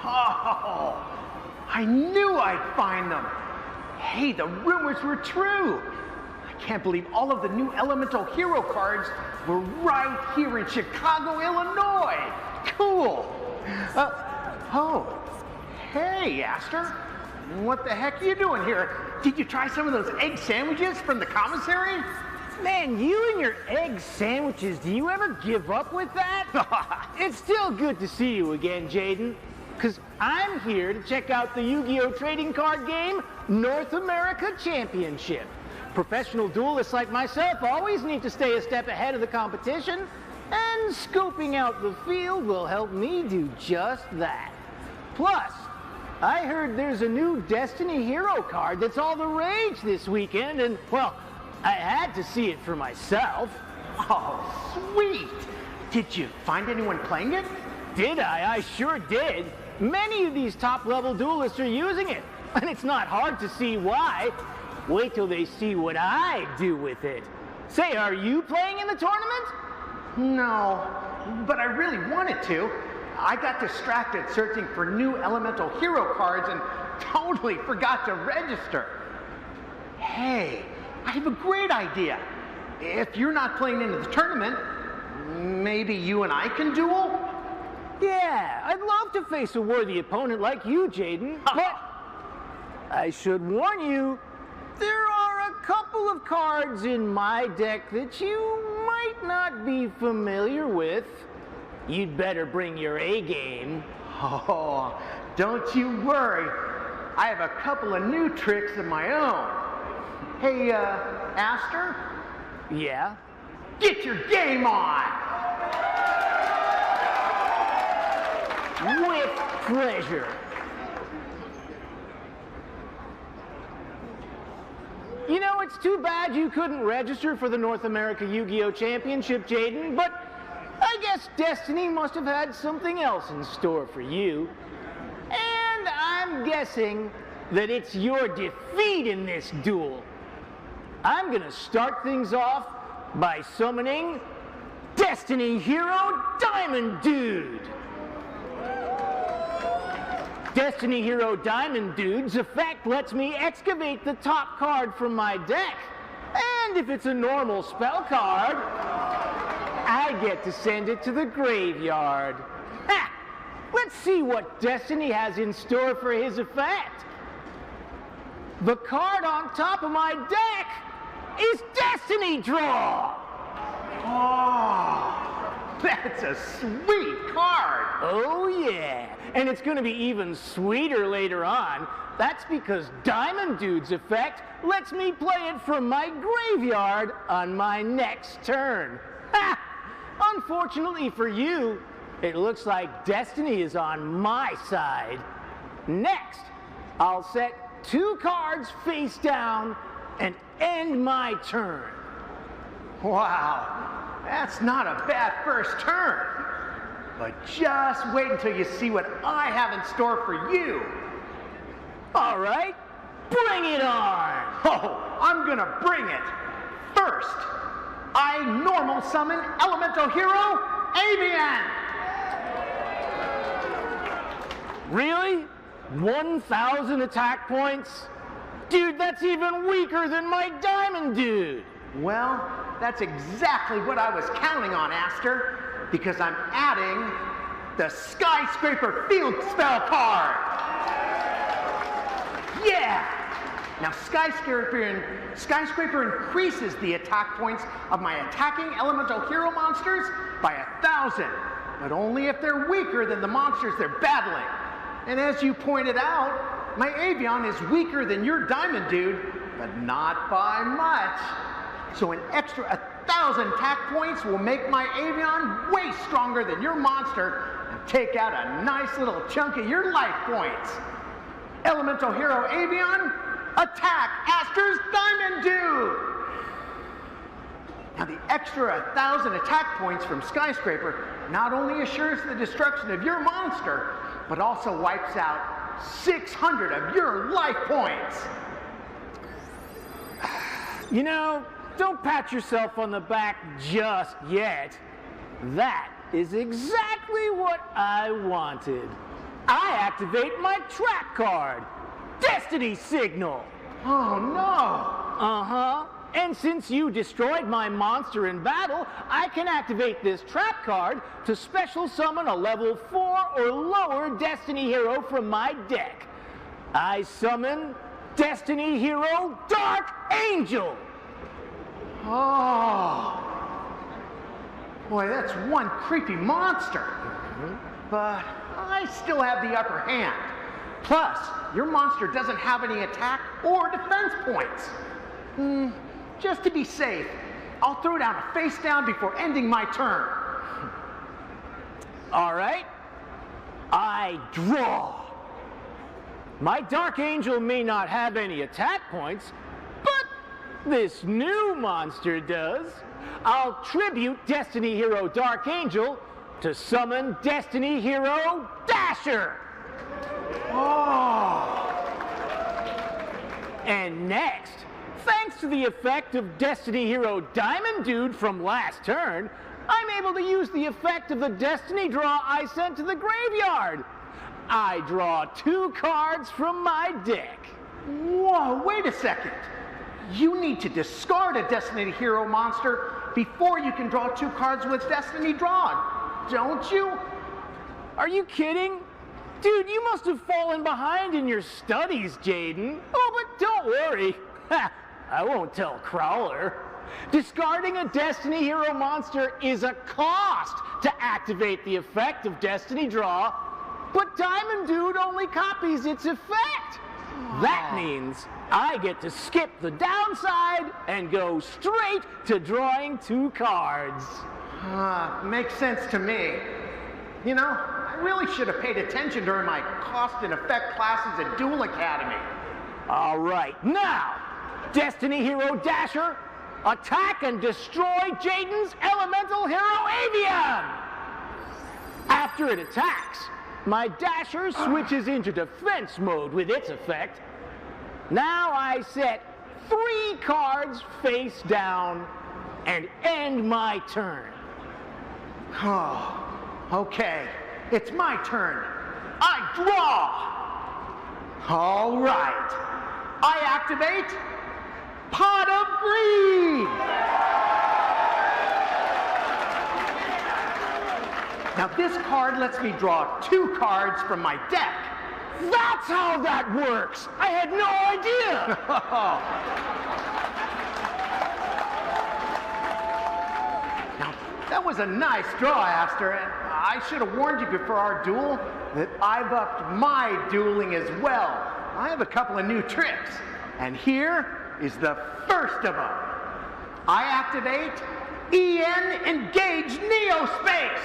Oh, I knew I'd find them. Hey, the rumors were true. I can't believe all of the new Elemental Hero cards were right here in Chicago, Illinois. Cool. Oh, hey, Aster. What the heck are you doing here? Did you try some of those egg sandwiches from the commissary? Man, you and your egg sandwiches, do you ever give up with that? It's still good to see you again, Jaden, because I'm here to check out the Yu-Gi-Oh! Trading card game North America Championship. Professional duelists like myself always need to stay a step ahead of the competition, and scoping out the field will help me do just that. Plus, I heard there's a new Destiny Hero card that's all the rage this weekend, and, well, I had to see it for myself. Oh, sweet! Did you find anyone playing it? Did I? I sure did. Many of these top-level duelists are using it, and it's not hard to see why. Wait till they see what I do with it. Say, are you playing in the tournament? No, but I really wanted to. I got distracted searching for new Elemental Hero cards and totally forgot to register. Hey, I have a great idea. If you're not playing in the tournament, maybe you and I can duel? Yeah, I'd love to face a worthy opponent like you, Jaden, but I should warn you, there are a couple of cards in my deck that you might not be familiar with. You'd better bring your A game. Oh, don't you worry. I have a couple of new tricks of my own. Hey, Aster? Yeah? Get your game on! With pleasure. You know, it's too bad you couldn't register for the North America Yu-Gi-Oh! Championship, Jaden, but I guess Destiny must have had something else in store for you. And I'm guessing that it's your defeat in this duel. I'm gonna start things off by summoning Destiny Hero Diamond Dude. Destiny Hero Diamond Dude's effect lets me excavate the top card from my deck. And if it's a normal spell card, I get to send it to the graveyard. Ha! Let's see what Destiny has in store for his effect. The card on top of my deck is Destiny Draw. Oh, that's a sweet card. Oh yeah, and it's going to be even sweeter later on. That's because Diamond Dude's effect lets me play it from my graveyard on my next turn. Ha! Unfortunately for you, it looks like Destiny is on my side. Next, I'll set 2 cards face down and end my turn. Wow, that's not a bad first turn. But just wait until you see what I have in store for you. All right, bring it on. Oh, I'm gonna bring it. First, I normal summon Elemental Hero Avian. Really? 1,000 attack points? Dude, that's even weaker than my Diamond Dude. Well, that's exactly what I was counting on, Aster, because I'm adding the Skyscraper Field Spell card. Yeah! Now, Skyscraper increases the attack points of my attacking Elemental Hero monsters by 1,000, but only if they're weaker than the monsters they're battling. And as you pointed out, my Avian is weaker than your Diamond Dude, but not by much. So an extra 1,000 attack points will make my Avian way stronger than your monster and take out a nice little chunk of your life points. Elemental Hero Avian, attack Aster's Diamond Dude! Now the extra 1,000 attack points from Skyscraper not only assures the destruction of your monster, but also wipes out 600 of your life points. You know, don't pat yourself on the back just yet. That is exactly what I wanted. I activate my trap card, Destiny Signal. Oh no! Uh-huh. And since you destroyed my monster in battle, I can activate this trap card to special summon a level 4 or lower Destiny hero from my deck. I summon Destiny Hero Dark Angel. Oh. Boy, that's one creepy monster. But I still have the upper hand. Plus, your monster doesn't have any attack or defense points. Just to be safe, I'll throw down a face down before ending my turn. All right. I draw. My Dark Angel may not have any attack points, but this new monster does. I'll tribute Destiny Hero Dark Angel to summon Destiny Hero Dasher. Oh. And next, thanks to the effect of Destiny Hero Diamond Dude from last turn, I'm able to use the effect of the Destiny Draw I sent to the graveyard. I draw 2 cards from my deck. Whoa, wait a second. You need to discard a Destiny Hero monster before you can draw 2 cards with Destiny Drawn, don't you? Are you kidding? Dude, you must have fallen behind in your studies, Jaden. Oh, but don't worry. I won't tell Crowler. Discarding a Destiny Hero monster is a cost to activate the effect of Destiny Draw, but Diamond Dude only copies its effect. That means I get to skip the downside and go straight to drawing 2 cards. Makes sense to me. You know, I really should have paid attention during my cost and effect classes at Duel Academy. All right, now, Destiny Hero Dasher, attack and destroy Jaden's elemental hero Avian! After it attacks, my Dasher switches into defense mode with its effect. Now I set 3 cards face down and end my turn. Oh, okay. It's my turn. I draw! All right. I activate Pot of Greed! Now this card lets me draw 2 cards from my deck. That's how that works! I had no idea! Now, that was a nice draw, Aster, and I should have warned you before our duel that I've upped my dueling as well. I have a couple of new tricks, and here is the first of them. I activate EN Engage Neospace!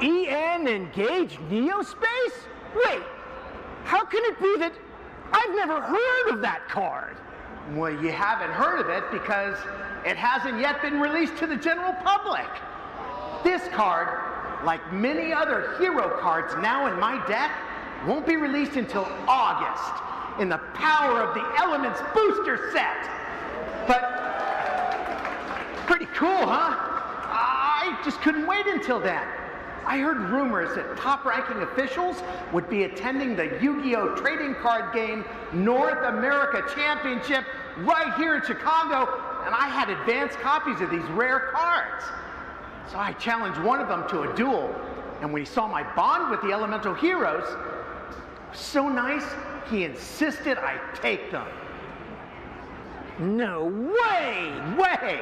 EN Engage Neospace? Wait, how can it be that I've never heard of that card? Well, you haven't heard of it because it hasn't yet been released to the general public. This card, like many other hero cards now in my deck, won't be released until August in the Power of the Elements booster set. But pretty cool, huh? I just couldn't wait until then. I heard rumors that top-ranking officials would be attending the Yu-Gi-Oh! Trading card game North America Championship right here in Chicago, and I had advanced copies of these rare cards. So I challenged one of them to a duel, and when he saw my bond with the elemental heroes, it was so nice, he insisted I take them. No way!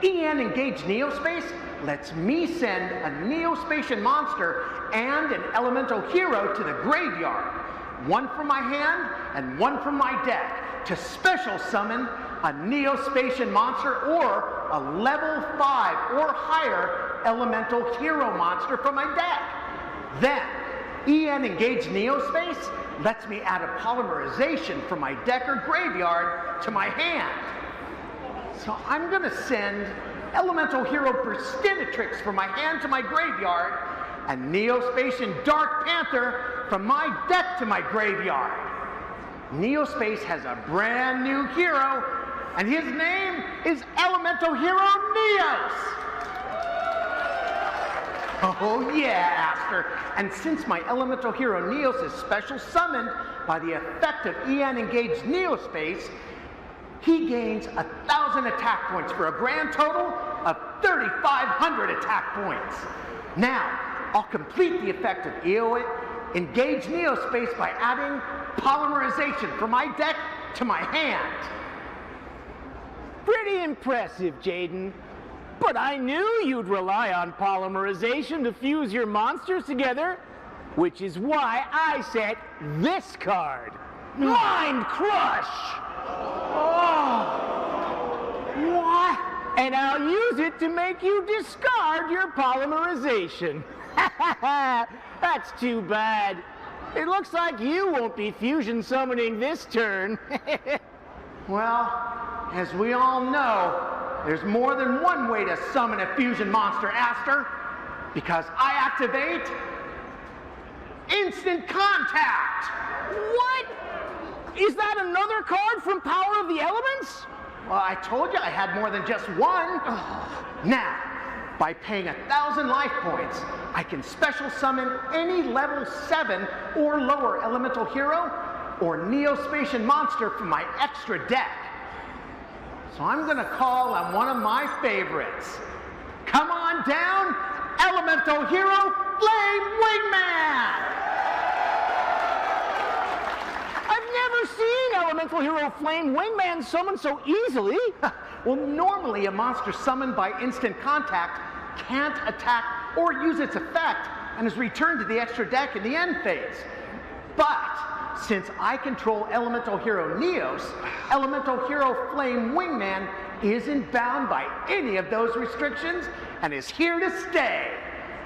EN Engage Neospace lets me send a Neospatian monster and an elemental hero to the graveyard, 1 from my hand and 1 from my deck, to special summon a Neospatian monster or a level 5 or higher elemental hero monster from my deck. Then, EN Engage Neospace lets me add a polymerization from my deck or graveyard to my hand. So I'm going to send elemental hero Burstinatrix from my hand to my graveyard and Neospatian Dark Panther from my deck to my graveyard. Neospace has a brand new hero, and his name is Elemental Hero Neos. Oh yeah, Aster. And since my elemental hero Neos is special summoned by the effect of EN engaged Neospace, he gains 1,000 attack points for a grand total of 3,500 attack points. Now, I'll complete the effect of EO engaged Neospace by adding polymerization from my deck to my hand. Pretty impressive, Jaden. But I knew you'd rely on polymerization to fuse your monsters together, which is why I set this card. Mind Crush! Oh! What? And I'll use it to make you discard your polymerization. That's too bad. It looks like you won't be fusion summoning this turn. Well, as we all know, there's more than one way to summon a fusion monster, Aster, because I activate Instant Contact! What? Is that another card from Power of the Elements? Well, I told you I had more than just one. Now, by paying 1,000 life points, I can special summon any level 7 or lower elemental hero or Neospatian monster from my extra deck. So I'm gonna call on one of my favorites. Come on down, elemental hero Flame Wingman! I've never seen elemental hero Flame Wingman summoned so easily. Well, normally a monster summoned by instant contact can't attack or use its effect and is returned to the extra deck in the end phase. But since I control elemental hero Neos, elemental hero Flame Wingman isn't bound by any of those restrictions and is here to stay.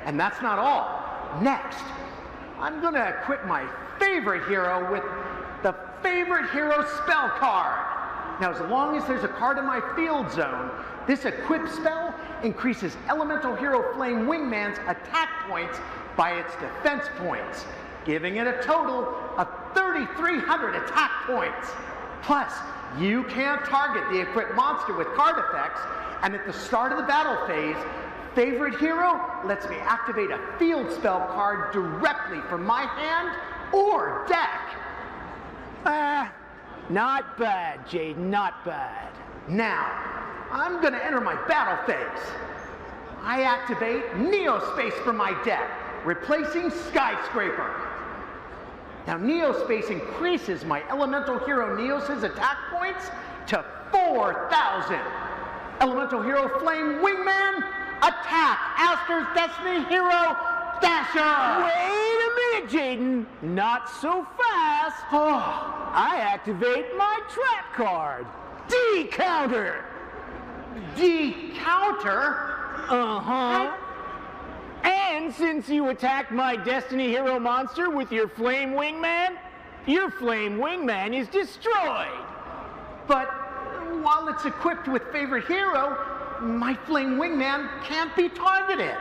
And that's not all. Next, I'm gonna equip my favorite hero with the favorite hero spell card. Now, as long as there's a card in my field zone, this equip spell increases elemental hero Flame Wingman's attack points by its defense points, giving it a total of 3,300 attack points. Plus, you can't target the equipped monster with card effects, and at the start of the battle phase, favorite hero lets me activate a field spell card directly from my hand or deck. Not bad, Jaden, not bad. Now, I'm gonna enter my battle phase. I activate Neospace from my deck, replacing Skyscraper. Now, Neospace increases my elemental hero Neos' attack points to 4,000. Elemental hero Flame Wingman, attack Aster's Destiny hero Dasher! Wait a minute, Jaden. Not so fast. I activate my trap card. D-Counter. D-Counter? Uh-huh. And since you attacked my Destiny hero monster with your Flame Wingman, your Flame Wingman is destroyed. But while it's equipped with favorite hero, my Flame Wingman can't be targeted.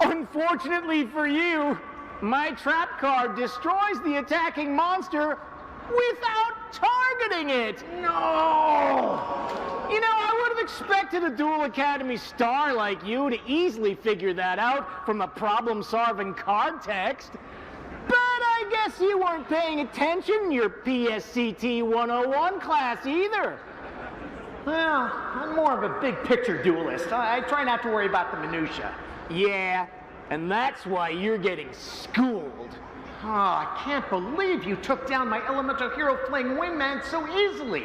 Unfortunately for you, my trap card destroys the attacking monster without targeting it. No! You know, I would have expected a Duel Academy star like you to easily figure that out from a problem-solving card text. But I guess you weren't paying attention in your PSCT 101 class either. Well, I'm more of a big-picture duelist. I try not to worry about the minutia. Yeah, and that's why you're getting schooled. Oh, I can't believe you took down my elemental hero Flame Wingman so easily.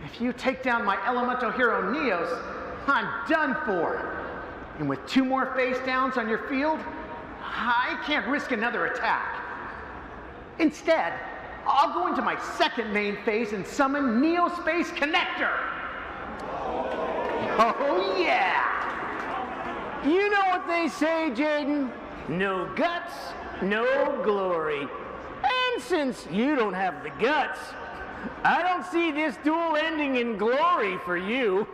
If you take down my elemental hero Neos, I'm done for. And with 2 more face downs on your field, I can't risk another attack. Instead, I'll go into my second main phase and summon Neospace Connector. Oh yeah! You know what they say, Jaden? No guts, no glory. And since you don't have the guts, I don't see this duel ending in glory for you.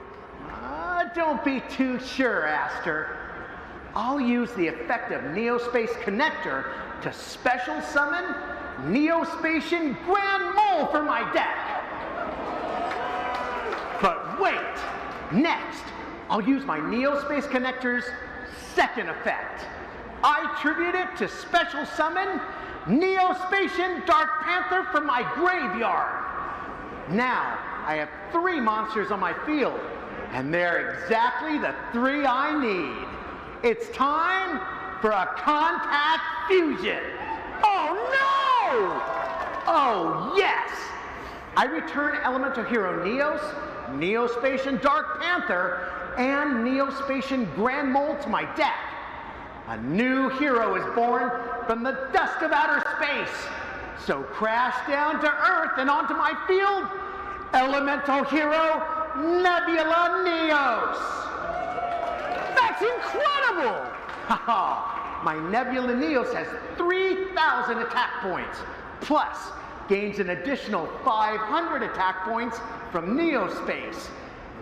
Don't be too sure, Aster. I'll use the effect of Neospace Connector to special summon Neospatian Grand Mole for my deck. But wait! Next, I'll use my Neospace Connector's second effect. I attribute it to special summon Neospatian Dark Panther from my graveyard. Now, I have 3 monsters on my field, and they're exactly the 3 I need. It's time for a contact fusion. Oh no! Oh yes! I return Elemental Hero Neos, Neospatian Dark Panther, and Neospatian Grand Mole to my deck. A new hero is born from the dust of outer space. So crash down to Earth and onto my field, Elemental Hero Nebula Neos. That's incredible! Haha, my Nebula Neos has 3,000 attack points, plus gains an additional 500 attack points from Neospace.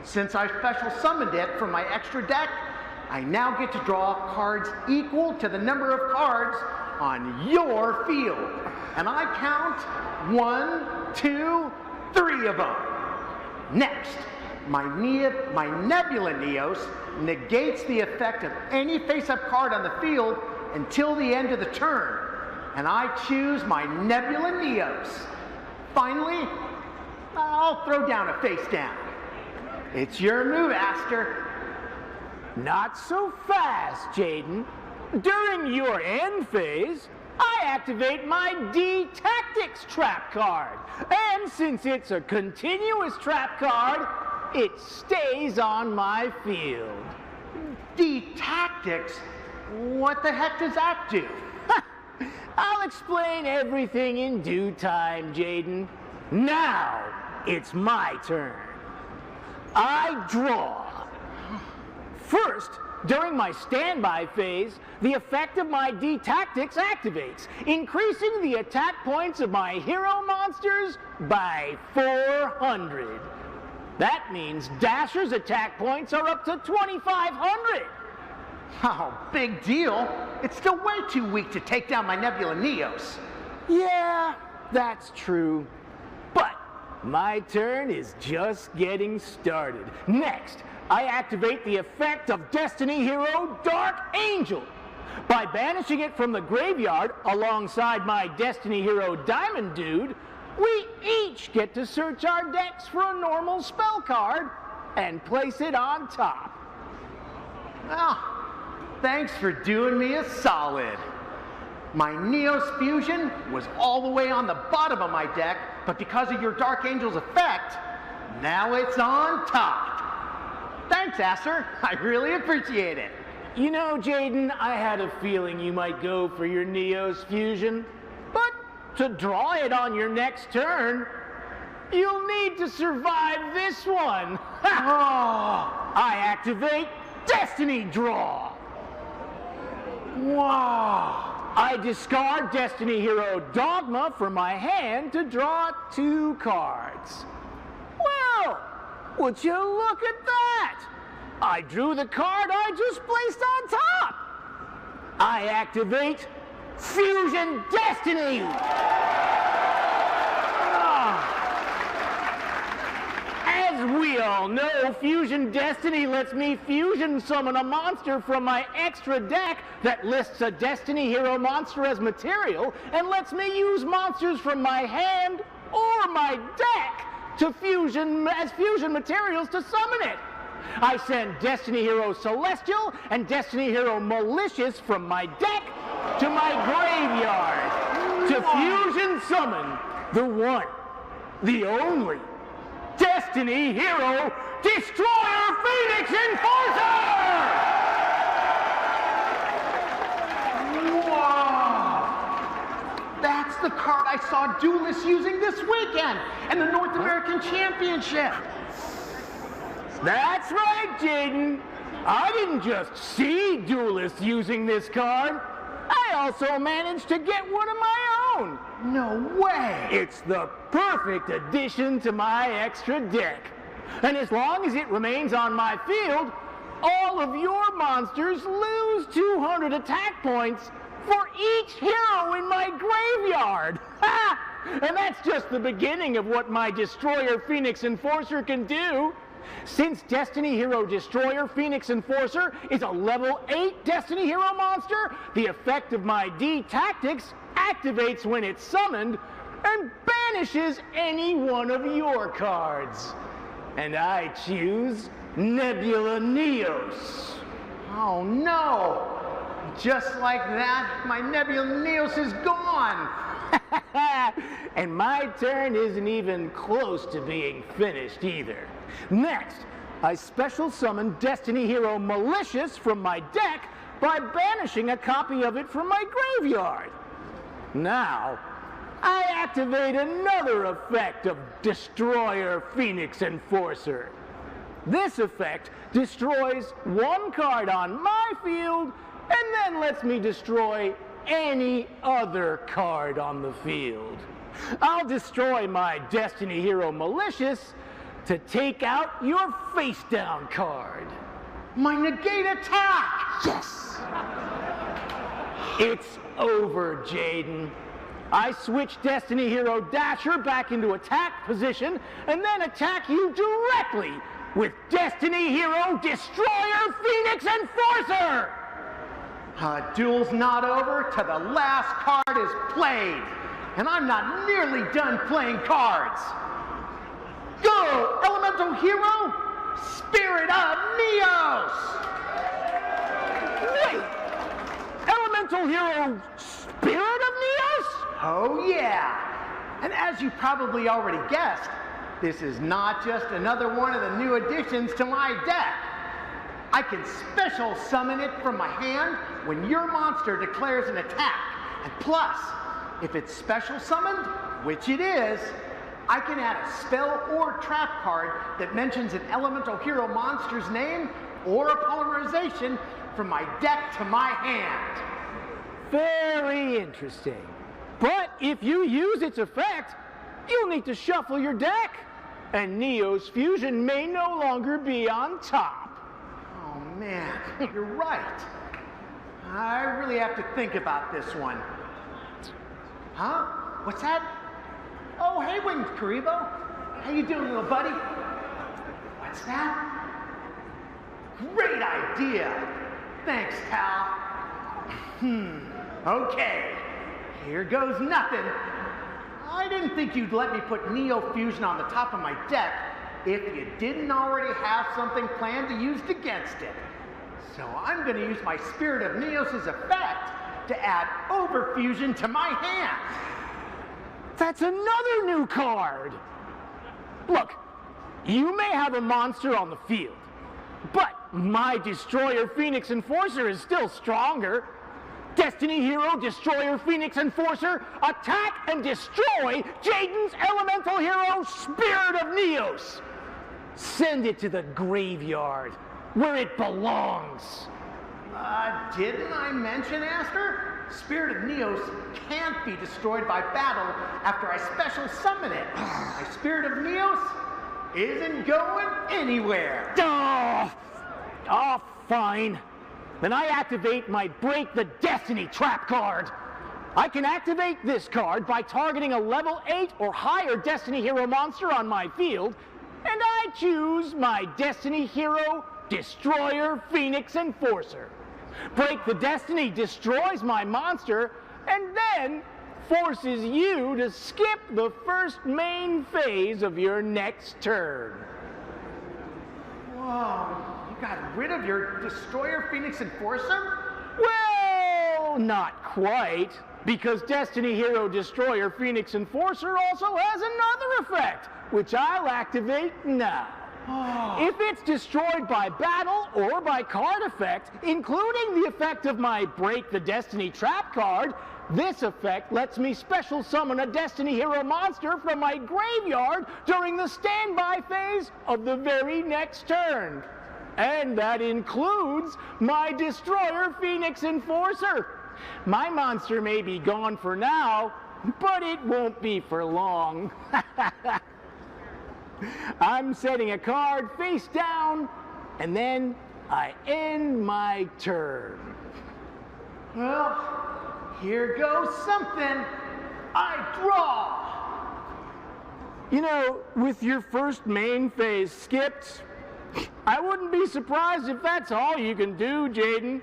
Since I special summoned it from my extra deck, I now get to draw cards equal to the number of cards on your field. And I count 1, 2, 3 of them. Next, my Nebula Neos negates the effect of any face-up card on the field until the end of the turn. And I choose my Nebula Neos. Finally, I'll throw down a face down. It's your move, Aster. Not so fast, Jaden. During your end phase, I activate my D-Tactics trap card. And since it's a continuous trap card, it stays on my field. D-Tactics? What the heck does that do? I'll explain everything in due time, Jaden. Now, it's my turn. I draw. First, during my standby phase, the effect of my D-Tactics activates, increasing the attack points of my hero monsters by 400. That means Dasher's attack points are up to 2,500. Oh, big deal. It's still way too weak to take down my Nebula Neos. Yeah, that's true. But my turn is just getting started. Next, I activate the effect of Destiny Hero Dark Angel. By banishing it from the graveyard alongside my Destiny Hero Diamond Dude, we each get to search our decks for a normal spell card and place it on top. Well, thanks for doing me a solid. My Neos Fusion was all the way on the bottom of my deck, but because of your Dark Angel's effect, now it's on top. Thanks, Aster. I really appreciate it. You know, Jaden, I had a feeling you might go for your Neos Fusion, but to draw it on your next turn, you'll need to survive this one. I activate Destiny Draw. Wow. I discard Destiny Hero Dogma from my hand to draw 2 cards. Well, would you look at that? I drew the card I just placed on top. I activate Fusion Destiny. As we all know, Fusion Destiny lets me fusion summon a monster from my extra deck that lists a Destiny Hero monster as material and lets me use monsters from my hand or my deck to fusion as fusion materials to summon it. I send Destiny Hero Celestial and Destiny Hero Malicious from my deck to my graveyard to fusion summon the one, the only, Destiny Hero Destroyer Pheonix Enforcer! Wow! That's the card I saw duelists using this weekend in the North American Championship. That's right, Jaden. I didn't just see duelists using this card. I also managed to get one of my own. No way! It's the perfect addition to my extra deck. And as long as it remains on my field, all of your monsters lose 200 attack points for each hero in my graveyard. Ha! And that's just the beginning of what my Destroyer Pheonix Enforcer can do. Since Destiny Hero Destroyer Pheonix Enforcer is a level 8 Destiny Hero monster, the effect of my D tactics activates when it's summoned and banishes any one of your cards. And I choose Nebula Neos. Oh no! Just like that, my Nebula Neos is gone! And my turn isn't even close to being finished either. Next, I special summon Destiny Hero Malicious from my deck by banishing a copy of it from my graveyard. Now, I activate another effect of Destroyer Pheonix Enforcer. This effect destroys one card on my field and then lets me destroy any other card on the field. I'll destroy my Destiny Hero Malicious to take out your face down card. My negate attack! Yes! It's over, Jaden. I switch Destiny Hero Dasher back into attack position and then attack you directly with Destiny Hero Destroyer Pheonix Enforcer! Duel's not over till the last card is played. And I'm not nearly done playing cards. Go, Elemental Hero, Spirit of Neos! Wait! Elemental Hero Spirit of Neos? Oh yeah! And as you probably already guessed, this is not just another one of the new additions to my deck. I can special summon it from my hand when your monster declares an attack. And plus, if it's special summoned, which it is, I can add a spell or trap card that mentions an elemental hero monster's name or a polymerization from my deck to my hand. Very interesting. But if you use its effect, you'll need to shuffle your deck, and Neos Fusion may no longer be on top. Oh man, you're right. I really have to think about this one. Huh? What's that? Oh, hey, Winged Karibo. How you doing, little buddy? What's that? Great idea. Thanks, pal. Okay. Here goes nothing. I didn't think you'd let me put Neo Fusion on the top of my deck if you didn't already have something planned to use against it. So I'm going to use my Spirit of Neos' effect to add Overfusion to my hand. That's another new card! Look, you may have a monster on the field, but my Destroyer Pheonix Enforcer is still stronger. Destiny Hero Destroyer Pheonix Enforcer, attack and destroy Jaden's Elemental Hero Spirit of Neos! Send it to the graveyard, where it belongs. Didn't I mention, Aster? Spirit of Neos can't be destroyed by battle after I special summon it. My Spirit of Neos isn't going anywhere. Oh, fine. Then I activate my Break the Destiny trap card. I can activate this card by targeting a level 8 or higher Destiny Hero monster on my field, and I choose my Destiny Hero Destroyer Pheonix Enforcer. Break the Destiny destroys my monster and then forces you to skip the first main phase of your next turn. Whoa, you got rid of your Destroyer Pheonix Enforcer? Well, not quite, because Destiny Hero Destroyer Pheonix Enforcer also has another effect, which I'll activate now. If it's destroyed by battle or by card effect, including the effect of my Break the Destiny trap card, this effect lets me special summon a Destiny Hero monster from my graveyard during the standby phase of the very next turn. And that includes my Destroyer Pheonix Enforcer. My monster may be gone for now, but it won't be for long. I'm setting a card face down, and then I end my turn. Well, here goes something. I draw. You know, with your first main phase skipped, I wouldn't be surprised if that's all you can do, Jaden.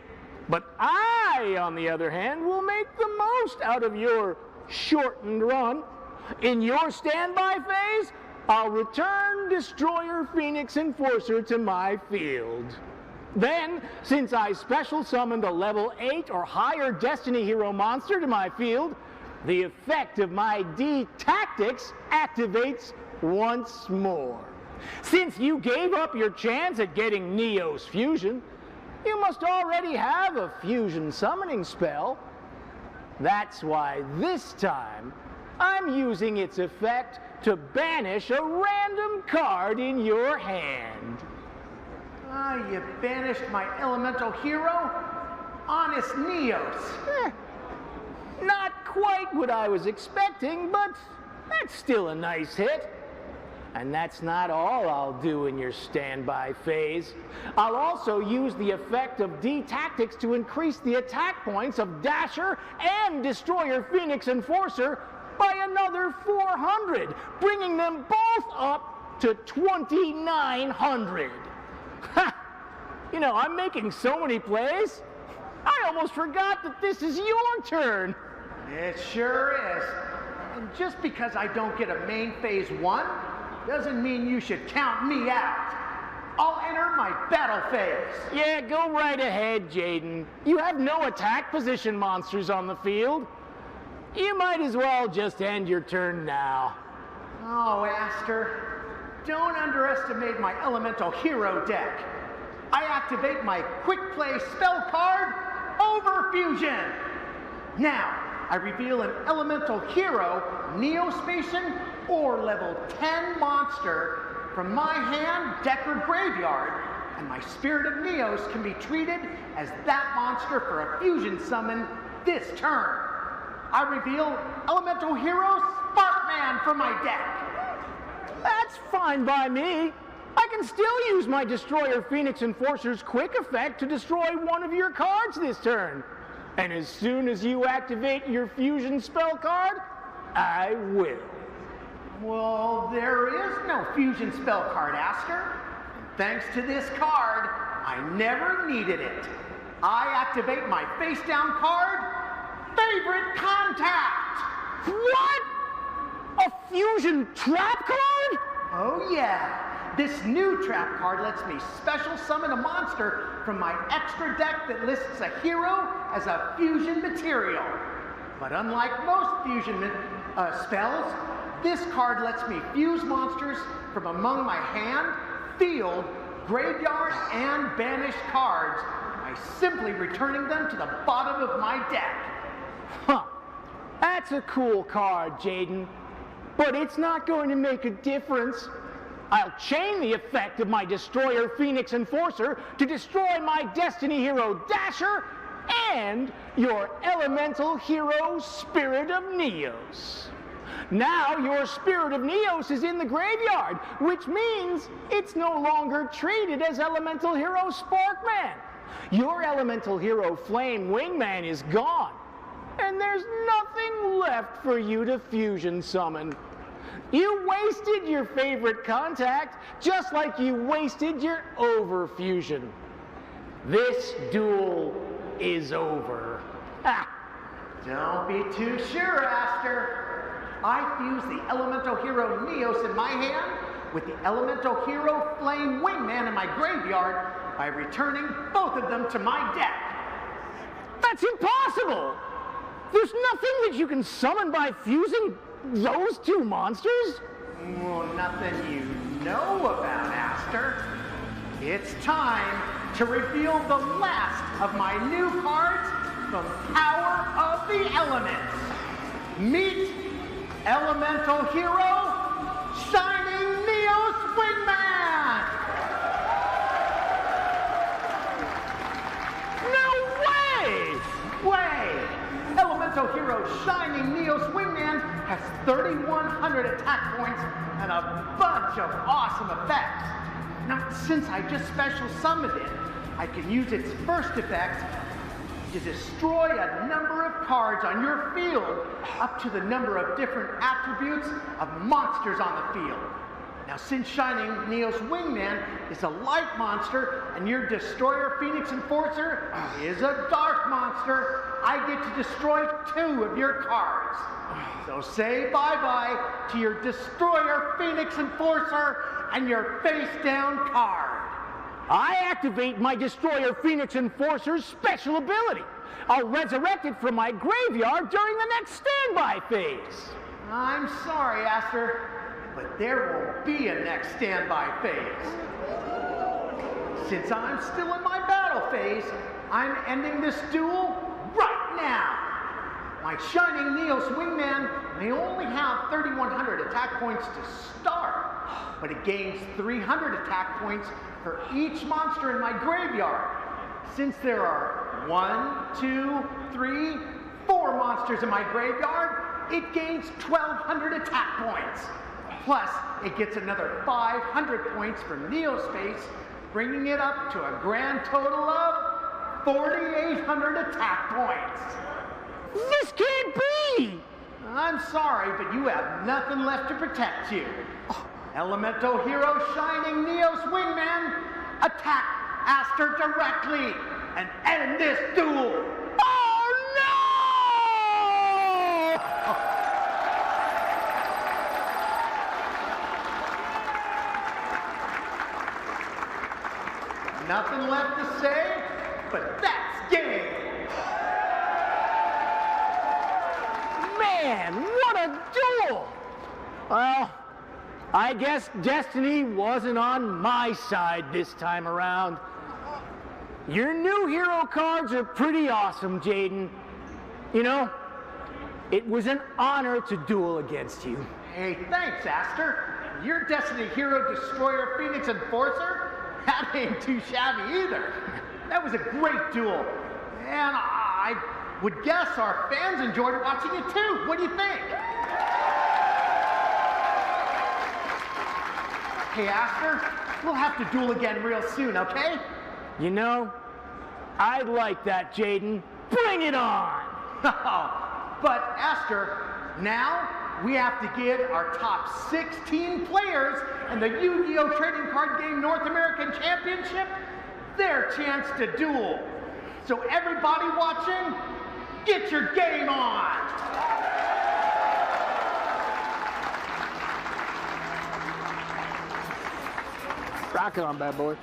But I, on the other hand, will make the most out of your shortened run. In your standby phase, I'll return Destroyer Pheonix Enforcer to my field. Then, since I special summoned a level 8 or higher Destiny Hero monster to my field, the effect of my D-Tactics activates once more. Since you gave up your chance at getting Neos Fusion, you must already have a fusion summoning spell. That's why this time, I'm using its effect to banish a random card in your hand. Ah, you banished my elemental hero? Honest Neos. Not quite what I was expecting, but that's still a nice hit. And that's not all I'll do in your standby phase. I'll also use the effect of D-Tactics to increase the attack points of Dasher and Destroyer Pheonix Enforcer by another 400, bringing them both up to 2,900. Ha! You know, I'm making so many plays, I almost forgot that this is your turn. It sure is. And just because I don't get a main phase 1, doesn't mean you should count me out. I'll enter my battle phase. Yeah, go right ahead, Jaden. You have no attack position monsters on the field. You might as well just end your turn now. Oh, Aster, don't underestimate my elemental hero deck. I activate my quick play spell card, Overfusion. Now, I reveal an elemental hero, Neospatian, or level 10 monster from my hand, deck, or graveyard, and my Spirit of Neos can be treated as that monster for a fusion summon this turn. I reveal elemental hero Sparkman from my deck. That's fine by me. I can still use my Destroyer Pheonix Enforcer's quick effect to destroy one of your cards this turn. And as soon as you activate your fusion spell card, I will. Well, there is no fusion spell card, Aster. Thanks to this card, I never needed it. I activate my face down card, Favorite Contact. What? A fusion trap card? Oh yeah. This new trap card lets me special summon a monster from my extra deck that lists a hero as a fusion material. But unlike most fusion spells, this card lets me fuse monsters from among my hand, field, graveyard, and banished cards by simply returning them to the bottom of my deck. Huh. That's a cool card, Jaden. But it's not going to make a difference. I'll chain the effect of my Destroyer Pheonix Enforcer to destroy my Destiny Hero Dasher and your elemental hero Spirit of Neos. Now your Spirit of Neos is in the graveyard, which means it's no longer treated as elemental hero Sparkman. Your elemental hero Flame Wingman is gone, and there's nothing left for you to fusion summon. You wasted your favorite contact, just like you wasted your overfusion. This duel is over. Ah. Don't be too sure, Aster. I fuse the elemental hero Neos in my hand with the elemental hero Flame Wingman in my graveyard by returning both of them to my deck. That's impossible! There's nothing that you can summon by fusing those two monsters? Well, nothing you know about, Aster. It's time to reveal the last of my new cards from Power of the Elements. Meet Elemental Hero, Shining Neos Wingman! No way! Way! Elemental Hero Shining Neos Wingman has 3,100 attack points and a bunch of awesome effects. Now, since I just special summoned it, I can use its first effect to destroy a number of cards on your field up to the number of different attributes of monsters on the field. Now, since Shining Neos Wingman is a light monster and your Destroyer Pheonix Enforcer is a dark monster, I get to destroy 2 of your cards. So say bye-bye to your Destroyer Pheonix Enforcer and your face-down card. I activate my Destroyer Pheonix Enforcer's special ability. I'll resurrect it from my graveyard during the next standby phase. I'm sorry, Aster, but there won't be a next standby phase. Since I'm still in my battle phase, I'm ending this duel right now. My Shining Neos Wingman may only have 3,100 attack points to start, but it gains 300 attack points for each monster in my graveyard. Since there are 1, 2, 3, 4 monsters in my graveyard, it gains 1,200 attack points. Plus, it gets another 500 points from Neospace, bringing it up to a grand total of 4,800 attack points. This can't be! I'm sorry, but you have nothing left to protect you. Elemental Hero Shining Neos Wingman, attack Aster directly and end this duel! Oh no! Nothing left to say, but that's game! Man, what a duel! Well, I guess destiny wasn't on my side this time around. Your new hero cards are pretty awesome, Jaden. You know, it was an honor to duel against you. Hey, thanks, Aster. Your Destiny Hero Destroyer Pheonix Enforcer? That ain't too shabby either. That was a great duel. And I would guess our fans enjoyed watching it too. What do you think? Hey, Aster, we'll have to duel again real soon, okay? You know, I'd like that, Jaden. Bring it on! But, Aster, now we have to give our top 16 players in the Yu-Gi-Oh! Trading Card Game North American Championship their chance to duel. So everybody watching, get your game on! Rock it on, bad boy.